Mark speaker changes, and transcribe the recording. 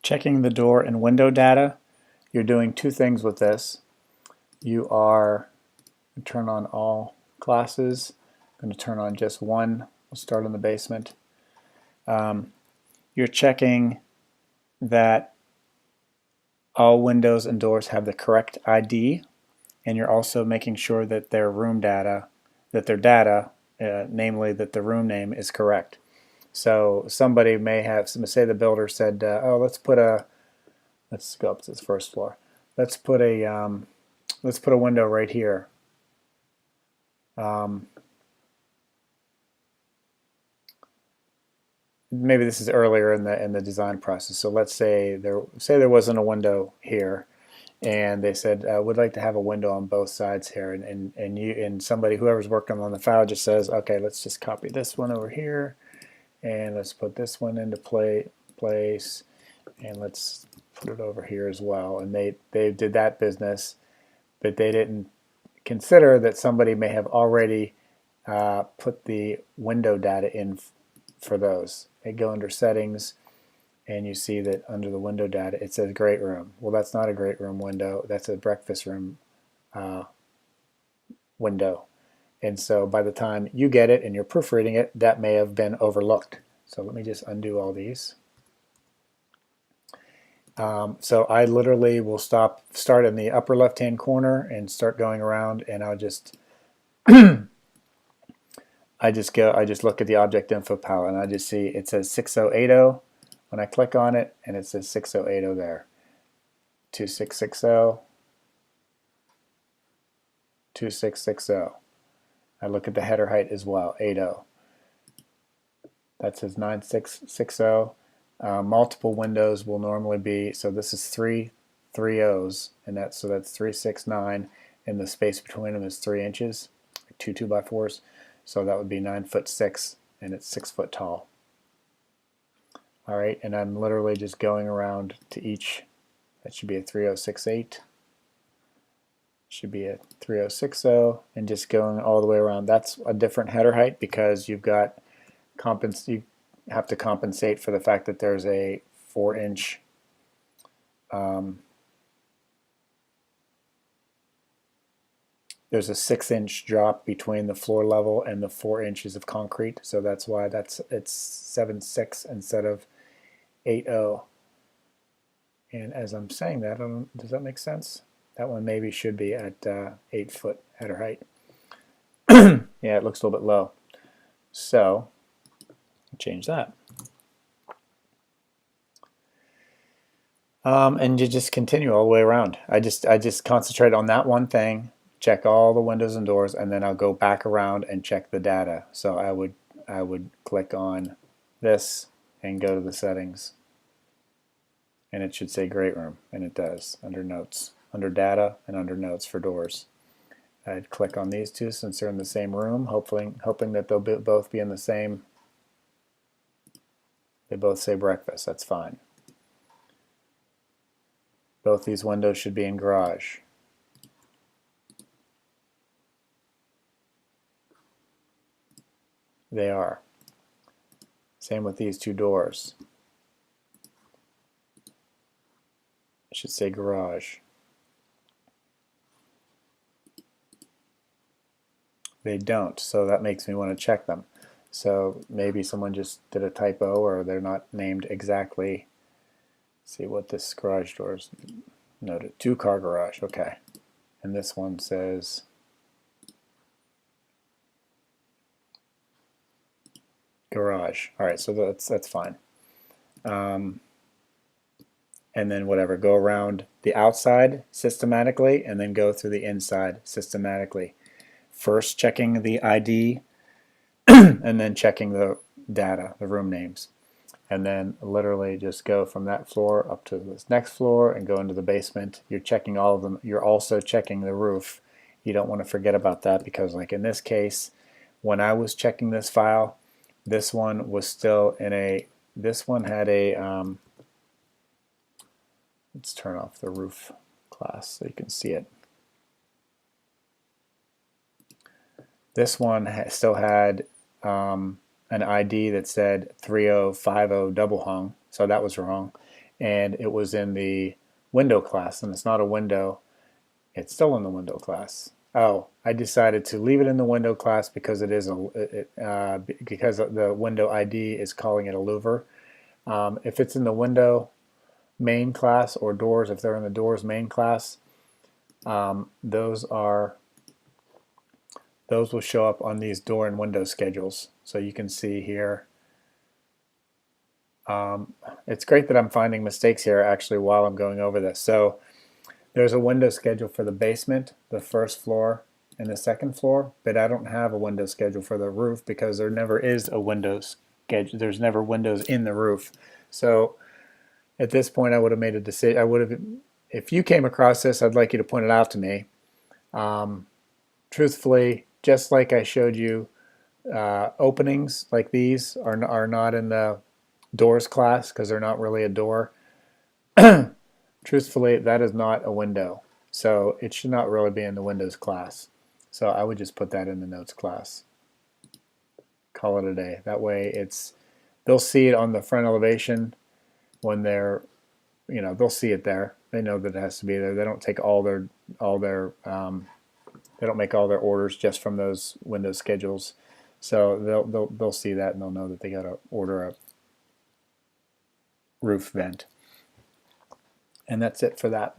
Speaker 1: Checking the door and window data, you're doing two things with this. You are turn on all classes. I'm going to turn on just one. We'll start in the basement. You're checking that all windows and doors have the correct ID, and you're also making sure that their room data, namely that the room name is correct. So somebody may have, say the builder said, oh, let's go up to this first floor. Let's put a window right here. Maybe this is earlier in the design process. So let's say there wasn't a window here, and they said we'd like to have a window on both sides here, and somebody, whoever's working on the file, just says, okay, let's just copy this one over here, and let's put this one into place, and let's put it over here as well. And they did that business, but they didn't consider that somebody may have already put the window data in for those. They go under settings, and you see that under the window data it says great room. Well, that's not a great room window, that's a breakfast room window. And so by the time you get it and you're proofreading it, that may have been overlooked. So let me just undo all these. So I literally will start in the upper left hand corner and start going around, and I'll just I just look at the object info palette, and I just see it says 6080 when I click on it, and it says 6080 there. 2660, 2660. I look at the header height as well, 80. That says 9660. Multiple windows will normally be, so this is three O's, and that's 369, and the space between them is 3 inches, like two 2x4s. So that would be 9'6", and it's 6 foot tall. All right, and I'm literally just going around to each. That should be a 3068. Should be a 3060, and just going all the way around. That's a different header height because you've got you have to compensate for the fact that there's a 4-inch there's a 6-inch drop between the floor level and the 4 inches of concrete, so that's why it's 7.6 instead of 8.0. And as I'm saying that, does that make sense? That one maybe should be at 8 foot header height. Yeah, it looks a little bit low. So change that. And you just continue all the way around. I just concentrate on that one thing, check all the windows and doors, and then I'll go back around and check the data. So I would click on this and go to the settings, and it should say great room, and it does, under notes, under data, and under notes for doors. I'd click on these two since they're in the same room, hoping that they'll both be in the same. They both say breakfast, that's fine. Both these windows should be in garage. They are. Same with these two doors. It should say garage. They don't, so that makes me want to check them. So maybe someone just did a typo, or they're not named exactly. Let's see what this garage door is noted. 2-car garage, okay. And this one says garage. All right, so that's fine. And then whatever, go around the outside systematically, and then go through the inside systematically. First checking the ID, and then checking the data, the room names. And then literally just go from that floor up to this next floor and go into the basement. You're checking all of them. You're also checking the roof. You don't want to forget about that, because like in this case, when I was checking this file, this one was still in a, this one had a, let's turn off the roof class so you can see it. This one still had an ID that said 3050 double hung, so that was wrong. and it was in the window class, and it's not a window, it's still in the window class. Oh, I decided to leave it in the window class because it is because the window ID is calling it a louver. If it's in the window main class, or doors, if they're in the doors main class, those will show up on these door and window schedules. So you can see here. It's great that I'm finding mistakes here actually while I'm going over this. So there's a window schedule for the basement, the first floor, and the second floor, but I don't have a window schedule for the roof because there never is a window schedule. There's never windows in the roof. So at this point, I would have made a decision. I would have, if you came across this, I'd like you to point it out to me. Truthfully, just like I showed you, openings like these are not in the doors class because they're not really a door. Truthfully, that is not a window, so it should not really be in the windows class. So I would just put that in the notes class. Call it a day. That way they'll see it on the front elevation when they're, they'll see it there. They know that it has to be there. They don't take they don't make all their orders just from those window schedules. So they'll see that and they'll know that they got to order a roof vent. And that's it for that.